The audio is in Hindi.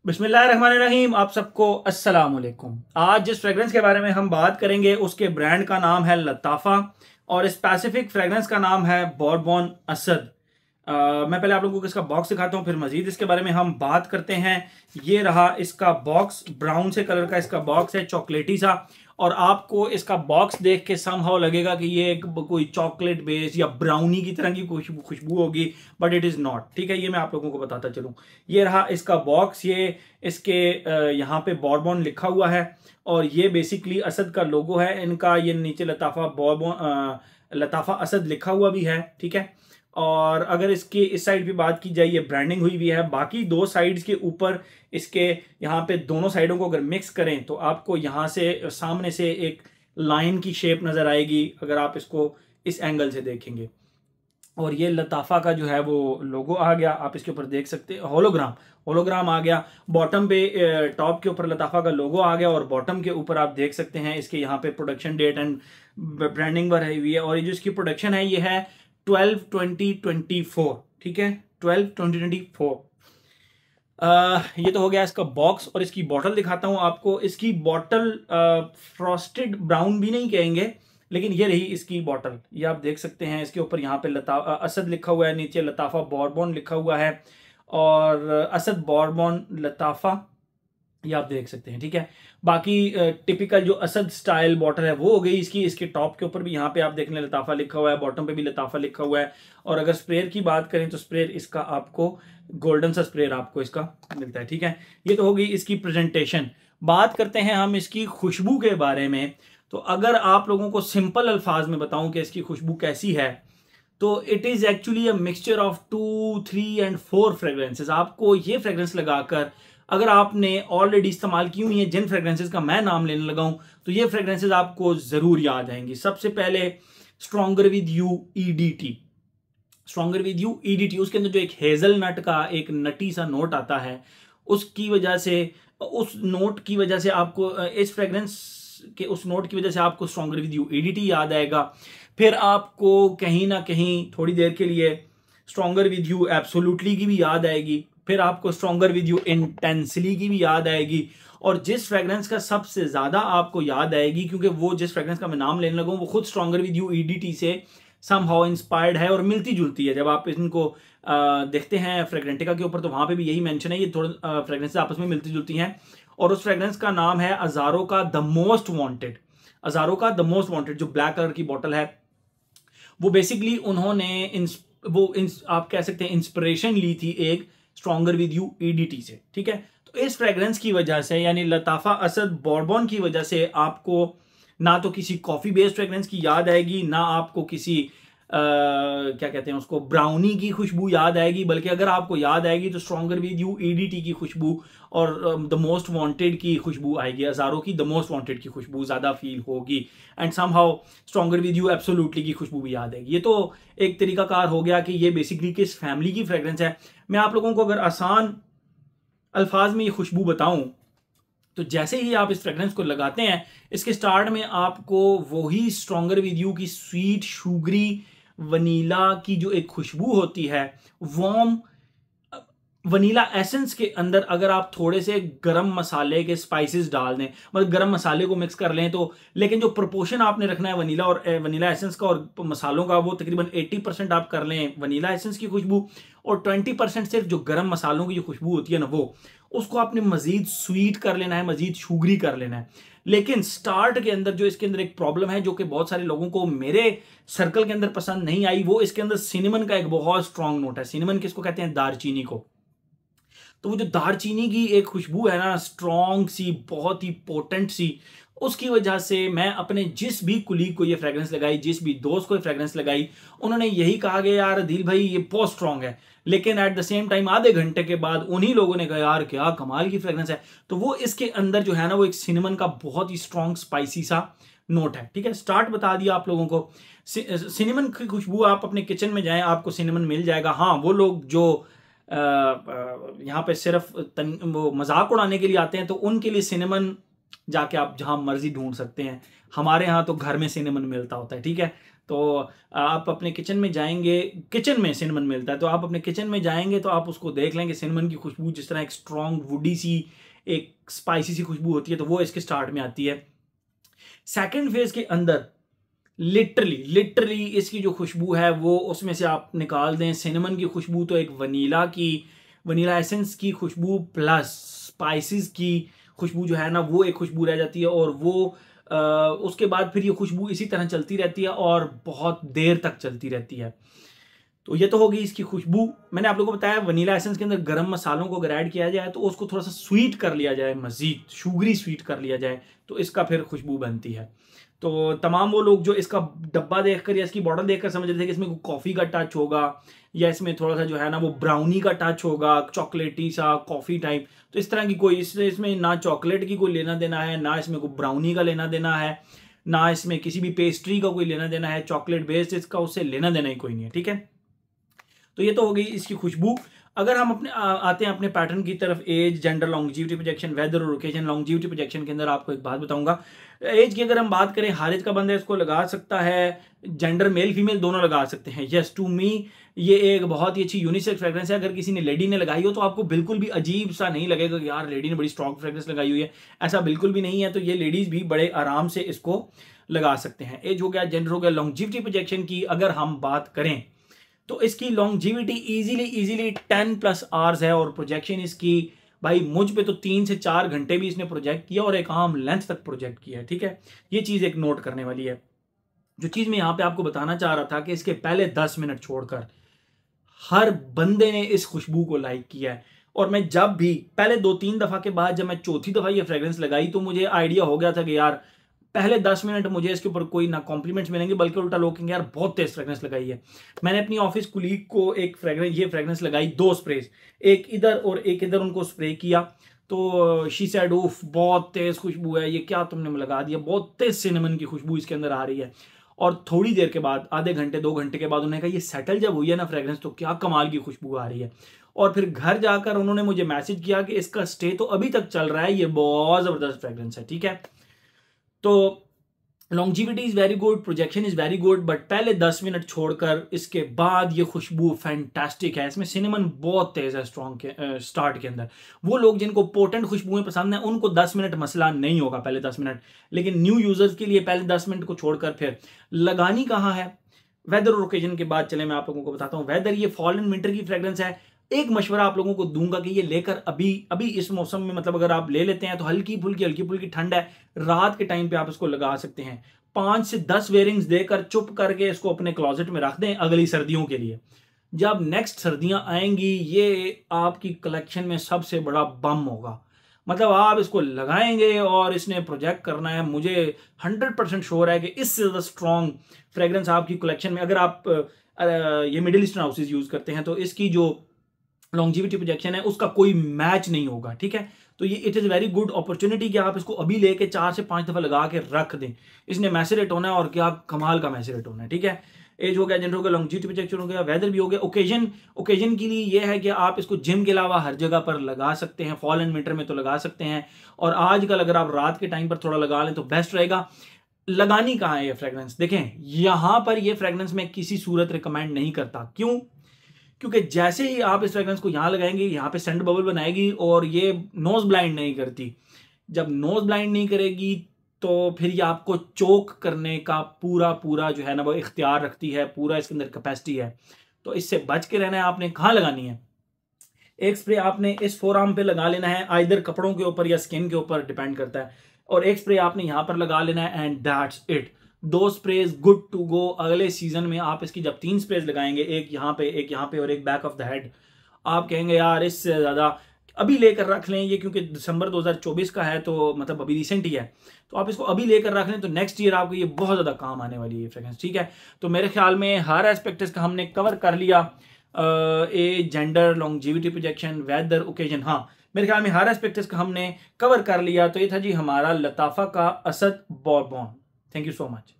बिस्मिल्लाहिर्रहमानिर्रहीम। आप सबको अस्सलाम वालेकुम। आज जिस फ्रेग्रेंस के बारे में हम बात करेंगे उसके ब्रांड का नाम है लताफ़ा और स्पेसिफिक फ्रेग्रेंस का नाम है बोरबॉन असद। मैं पहले आप लोगों को इसका बॉक्स दिखाता हूँ, फिर मजीद इसके बारे में हम बात करते हैं। ये रहा इसका बॉक्स, ब्राउन से कलर का इसका बॉक्स है, चॉकलेटी सा। और आपको इसका बॉक्स देख के समहाउ लगेगा कि ये एक कोई चॉकलेट बेस या ब्राउनी की तरह की खुशबू होगी, बट इट इज़ नॉट। ठीक है, ये मैं आप लोगों को बताता चलूँ। ये रहा इसका बॉक्स, ये इसके यहाँ पे बोरबॉन लिखा हुआ है और ये बेसिकली असद का लोगो है इनका। ये नीचे लताफ़ा बोरबॉन लताफ़ा असद लिखा हुआ भी है। ठीक है, और अगर इसकी इस साइड भी बात की जाए, ये ब्रांडिंग हुई भी है। बाकी दो साइड्स के ऊपर इसके यहाँ पे दोनों साइडों को अगर मिक्स करें तो आपको यहाँ से सामने से एक लाइन की शेप नज़र आएगी अगर आप इसको इस एंगल से देखेंगे। और ये लताफ़ा का जो है वो लोगो आ गया, आप इसके ऊपर देख सकते हैं। होलोग्राम आ गया। बॉटम पे टॉप के ऊपर लताफ़ा का लोगो आ गया और बॉटम के ऊपर आप देख सकते हैं इसके यहाँ पे प्रोडक्शन डेट एंड ब्रांडिंग बनाई हुई है। और ये जो इसकी प्रोडक्शन है ये है 12/20/24। ठीक है, 12/20/24। ये तो हो गया इसका बॉक्स। और इसकी बॉटल दिखाता हूं आपको। इसकी बॉटल फ्रॉस्टेड ब्राउन भी नहीं कहेंगे, लेकिन ये रही इसकी बॉटल। ये आप देख सकते हैं, इसके ऊपर यहाँ पे असद लिखा हुआ है, नीचे लताफ़ा बोरबॉन लिखा हुआ है और असद बोरबॉन लताफ़ा, ये आप देख सकते हैं। ठीक है, बाकी टिपिकल जो असद स्टाइल बॉटल है वो हो गई इसकी। इसके टॉप के ऊपर भी यहाँ पे आप देख लें लताफ़ा लिखा हुआ है, बॉटम पे भी लताफ़ा लिखा हुआ है। और अगर स्प्रेयर की बात करें तो स्प्रेयर इसका आपको गोल्डन सा स्प्रेयर आपको इसका मिलता है। ठीक है, ये तो हो गई इसकी प्रेजेंटेशन। बात करते हैं हम इसकी खुशबू के बारे में। तो अगर आप लोगों को सिंपल अल्फाज में बताऊं कि इसकी खुशबू कैसी है, तो it is actually a mixture of 2, 3 and 4 fragrances. आपको ये फ्रेग्रेंस लगाकर अगर आपने ऑलरेडी इस्तेमाल की हुई है जिन फ्रेग्रेंसेज का मैं नाम लेने लगा हूं, तो ये फ्रेग्रेंसेज आपको ज़रूर याद आएंगी। सबसे पहले stronger with you EDT. Stronger with you EDT, उसके अंदर जो एक हेजल नट का एक नटी सा नोट आता है, उसकी वजह से, उस नोट की वजह से आपको इस फ्रेग्रेंस के उस नोट की वजह से आपको स्ट्रॉन्गर विद यू ईडीटी याद आएगा। फिर आपको कहीं ना कहीं थोड़ी देर के लिए स्ट्रॉन्गर विद यू एब्सोल्युटली की भी याद आएगी। फिर आपको स्ट्रॉन्गर विद यू इंटेंसली की भी याद आएगी। और जिस फ्रेग्रेंस का सबसे ज्यादा आपको याद आएगी, क्योंकि वो जिस फ्रेग्रेंस का मैं नाम लेने लगा हूं वो खुद स्ट्रॉन्गर विद यू ईडीटी से समहाउ इंस्पायर्ड है और मिलती जुलती है। जब आप इनको देखते हैं फ्रेग्रेंटिका के ऊपर तो वहां पे भी यही मेंशन है, ये थोड़ा फ्रेग्रेंस आपस में मिलती जुलती हैं। और उस फ्रेग्रेंस का नाम है अजारो का द मोस्ट वांटेड। अजारो का द मोस्ट वांटेड जो ब्लैक कलर की बोतल है, वो बेसिकली उन्होंने आप कह सकते हैं इंस्पिरेशन ली थी एक स्ट्रॉन्गर विद यू ईडीटी से। ठीक है, तो इस फ्रेग्रेंस की वजह से, यानी लताफ़ा असद बोरबॉन की वजह से, आपको ना तो किसी कॉफी बेस्ड फ्रेग्रेंस की याद आएगी, ना आपको किसी क्या कहते हैं उसको, ब्राउनी की खुशबू याद आएगी, बल्कि अगर आपको याद आएगी तो स्ट्रॉन्गर विद यू ईडीटी की खुशबू और द मोस्ट वांटेड की खुशबू आएगी। अजारो की द मोस्ट वांटेड की खुशबू ज्यादा फील होगी and somehow stronger with you absolutely की खुशबू भी याद आएगी। ये तो एक तरीकाकार हो गया कि ये बेसिकली किस फैमिली की फ्रेग्रेंस है। मैं आप लोगों को अगर आसान अल्फाज में ये खुशबू बताऊं, तो जैसे ही आप इस फ्रेग्रेंस को लगाते हैं, इसके स्टार्ट में आपको वही स्ट्रॉन्गर विद यू की स्वीट शुगरी वनीला की जो एक खुशबू होती है, वार्म वनीला एसेंस के अंदर अगर आप थोड़े से गरम मसाले के स्पाइसेस डाल दें, मतलब गरम मसाले को मिक्स कर लें, तो लेकिन जो प्रोपोर्शन आपने रखना है वनीला और वनीला एसेंस का और मसालों का, वो तकरीबन 80% आप कर लें वनीला एसेंस की खुशबू और 20% सिर्फ जो गरम मसालों की जो खुशबू होती है ना, वो उसको आपने मजीद स्वीट कर लेना है, मजीद शुगरी कर लेना है। लेकिन स्टार्ट के अंदर जो इसके अंदर एक प्रॉब्लम है जो कि बहुत सारे लोगों को मेरे सर्कल के अंदर पसंद नहीं आई, वो इसके अंदर सिनेमन का एक बहुत स्ट्रांग नोट है। सिनेमन किसको कहते हैं? दारचीनी को। तो वो जो दारचीनी की एक खुशबू है ना, स्ट्रॉन्ग सी, बहुत ही पोटेंट सी, उसकी वजह से मैं अपने जिस भी कुलीग को ये फ्रेग्रेंस लगाई, जिस भी दोस्त को ये फ्रेग्रेंस लगाई, उन्होंने यही कहा कि यार अदील भाई ये बहुत स्ट्रॉन्ग है। लेकिन एट द सेम टाइम आधे घंटे के बाद उन्हीं लोगों ने कहा यार क्या कमाल की फ्रेग्रेंस है। तो वो इसके अंदर जो है ना, वो एक सिनेमन का बहुत ही स्ट्रॉन्ग स्पाइसी सा नोट है। ठीक है, स्टार्ट बता दिया आप लोगों को। सिनेमन की खुशबू आप अपने किचन में जाएं, आपको सिनेमन मिल जाएगा। हाँ, वो लोग जो यहाँ पे सिर्फ वो मजाक उड़ाने के लिए आते हैं, तो उनके लिए सिनेमन जाके आप जहां मर्जी ढूंढ सकते हैं। हमारे यहाँ तो घर में सिनेमन मिलता होता है, ठीक है। तो आप अपने किचन में जाएंगे, किचन में सिनेमन मिलता है, तो आप अपने किचन में जाएंगे तो आप उसको देख लेंगे। सिनेमन की खुशबू जिस तरह एक स्ट्रॉन्ग वुडी सी, एक स्पाइसी सी खुशबू होती है, तो वो इसके स्टार्ट में आती है। सेकेंड फेज के अंदर लिटरली इसकी जो खुशबू है वो उसमें से आप निकाल दें। सिनेमन की खुशबू तो एक वनीला एसेंस की खुशबू प्लस स्पाइसेस की खुशबू जो है ना, वो एक खुशबू रह जाती है। और वो उसके बाद फिर ये खुशबू इसी तरह चलती रहती है और बहुत देर तक चलती रहती है। तो ये तो होगी इसकी खुशबू। मैंने आप लोगों को बताया वनीला एसेंस के अंदर गरम मसालों को अगर ऐड किया जाए तो उसको थोड़ा सा स्वीट कर लिया जाए, मजीद शुगरी स्वीट कर लिया जाए, तो इसका फिर खुशबू बनती है। तो तमाम वो लोग जो इसका डब्बा देखकर या इसकी बॉटल देखकर समझ रहे थे कि इसमें कॉफ़ी का टच होगा या इसमें थोड़ा सा जो है ना वो ब्राउनी का टच होगा, चॉकलेटी सा कॉफ़ी टाइप, तो इस तरह की कोई इसमें ना चॉकलेट की कोई लेना देना है, ना इसमें कोई ब्राउनी का लेना देना है, ना इसमें किसी भी पेस्ट्री का कोई लेना देना है। चॉकलेट बेस्ड इसका उससे लेना देना ही कोई नहीं है, ठीक है। तो ये तो हो गई इसकी खुशबू। अगर हम अपने आते हैं अपने पैटर्न की तरफ, age, gender, longevity projection, weather और ओकेजन। लॉन्जिविटी प्रोजेक्शन के अंदर आपको एक बात बताऊंगा, एज की अगर हम बात करें, हर एज का बंदा इसको लगा सकता है, जेंडर मेल फीमेल दोनों लगा सकते हैं। यस, टू मी ये एक बहुत ही अच्छी यूनिसेक्स फ्रेग्रेंस है। अगर किसी ने लेडी ने लगाई हो तो आपको बिल्कुल भी अजीब सा नहीं लगेगा कि यार लेडी ने बड़ी स्ट्रॉन्ग फ्रेग्रेंस लगाई हुई है, ऐसा बिल्कुल भी नहीं है। तो ये लेडीज भी बड़े आराम से इसको लगा सकते हैं। एज हो गया, जेंडर हो गया। लॉन्जिविटी प्रोजेक्शन की अगर हम बात करें तो इसकी लॉन्जिविटी इजीली 10+ आवर्स है और प्रोजेक्शन इसकी भाई मुझ पे तो 3 से 4 घंटे भी इसने प्रोजेक्ट किया और एक आम लेंथ तक प्रोजेक्ट किया है, ठीक है। ये चीज एक नोट करने वाली है। जो चीज मैं यहां पे आपको बताना चाह रहा था कि इसके पहले 10 मिनट छोड़कर हर बंदे ने इस खुशबू को लाइक किया है। और मैं जब भी पहले 2-3 दफा के बाद जब मैं चौथी दफा ये फ्रेग्रेंस लगाई तो मुझे आइडिया हो गया था कि यार पहले 10 मिनट मुझे इसके ऊपर कोई ना कॉम्प्लीमेंट्स मिलेंगे बल्कि उल्टा लोग कहेंगे यार बहुत तेज फ्रेग्रेंस लगाई है। मैंने अपनी ऑफिस कुलीग को एक फ्रेग्रेंस लगाई, 2 स्प्रेज, एक इधर और एक इधर उनको स्प्रे किया। तो शी सेड उफ बहुत तेज खुशबू है, ये क्या तुमने लगा दिया, बहुत तेज सिनेमन की खुशबू इसके अंदर आ रही है। और थोड़ी देर के बाद, आधे घंटे 2 घंटे के बाद उन्होंने कहा ये सेटल जब हुई है ना फ्रेग्रेंस तो क्या कमाल की खुशबू आ रही है। और फिर घर जाकर उन्होंने मुझे मैसेज किया कि इसका स्टे तो अभी तक चल रहा है, ये बहुत जबरदस्त फ्रेग्रेंस है, ठीक है। तो longevity is very good, projection is very good, but पहले 10 मिनट छोड़कर इसके बाद ये खुशबू फैंटास्टिक है। इसमें सिनेमन बहुत तेज है स्ट्रॉन्ग के स्टार्ट के अंदर। वो लोग जिनको पोटेंट खुशबुएं पसंद है उनको 10 मिनट मसला नहीं होगा, पहले 10 मिनट। लेकिन न्यू यूजर्स के लिए पहले 10 मिनट को छोड़कर फिर लगानी कहाँ है, वेदर और ओकेजन के बाद चले मैं आप लोगों को बताता हूँ। वेदर ये फॉल एंड विंटर की फ्रेग्रेंस है। एक मशवरा आप लोगों को दूंगा कि ये लेकर अभी इस मौसम में, मतलब अगर आप ले लेते हैं तो हल्की फुल्की ठंड है, रात के टाइम पे आप इसको लगा सकते हैं। 5 से 10 वेयरिंग्स देकर चुप करके इसको अपने क्लोजेट में रख दें अगली सर्दियों के लिए। जब नेक्स्ट सर्दियां आएंगी ये आपकी कलेक्शन में सबसे बड़ा बम होगा। मतलब आप इसको लगाएंगे और इसने प्रोजेक्ट करना है। मुझे 100% श्योर है कि इससे ज़्यादा स्ट्रॉन्ग फ्रेग्रेंस आपकी कलेक्शन में, अगर आप ये मिडिल ईस्टर्न हाउसेज यूज करते हैं तो इसकी जो लॉन्जिविटी प्रोजेक्शन है उसका कोई मैच नहीं होगा, ठीक है। तो ये it is very good opportunity कि आप इसको अभी लेके 4 से 5 दफा लगा के रख दें। इसने मैसेरेट होना है और क्या कमाल का मैसेरेट होना है, ठीक है। एज हो गया, जेंडर हो गया, लॉन्जिविटी प्रोजेक्शन हो गया, वेदर भी हो गया। ओकेजन के लिए ये है कि आप इसको जिम के अलावा हर जगह पर लगा सकते हैं, फॉल एंड विंटर में तो लगा सकते हैं। और आजकल अगर आप रात के टाइम पर थोड़ा लगा लें तो बेस्ट रहेगा। लगानी कहाँ है ये फ्रेग्रेंस, देखें यहां पर ये फ्रेग्रेंस मैं किसी सूरत रिकमेंड नहीं करता। क्यों? क्योंकि जैसे ही आप इस फ्रेग्रेंस को यहां लगाएंगे यहाँ पे सेंट बबल बनाएगी और ये नोज ब्लाइंड नहीं करती। जब नोज ब्लाइंड नहीं करेगी तो फिर ये आपको चोक करने का पूरा जो है ना वो इख्तियार रखती है, पूरा इसके अंदर कैपेसिटी है। तो इससे बच के रहना है। आपने कहाँ लगानी है, एक स्प्रे आपने इस फोरआर्म पे लगा लेना है, आइदर कपड़ों के ऊपर या स्किन के ऊपर, डिपेंड करता है। और एक स्प्रे आपने यहां पर लगा लेना है and that's it. 2 sprays good to go. अगले सीजन में आप इसकी जब 3 स्प्रेज लगाएंगे, एक यहाँ पे और एक बैक ऑफ द हेड, आप कहेंगे यार इससे ज्यादा अभी लेकर रख लें ये, क्योंकि दिसंबर 2024 का है तो मतलब अभी रिसेंट ही है, तो आप इसको अभी लेकर रख लें तो नेक्स्ट ईयर आपको ये बहुत ज्यादा काम आने वाली है फ्रेग्रेंस, ठीक है। तो मेरे ख्याल में हर एस्पेक्ट इसका हमने कवर कर लिया। Age, gender, longevity projection, weather, occasion, हाँ मेरे ख्याल में हर एस्पेक्ट इसका हमने कवर कर लिया। तो ये था जी हमारा लताफा का Asad Bourbon. Thank you so much.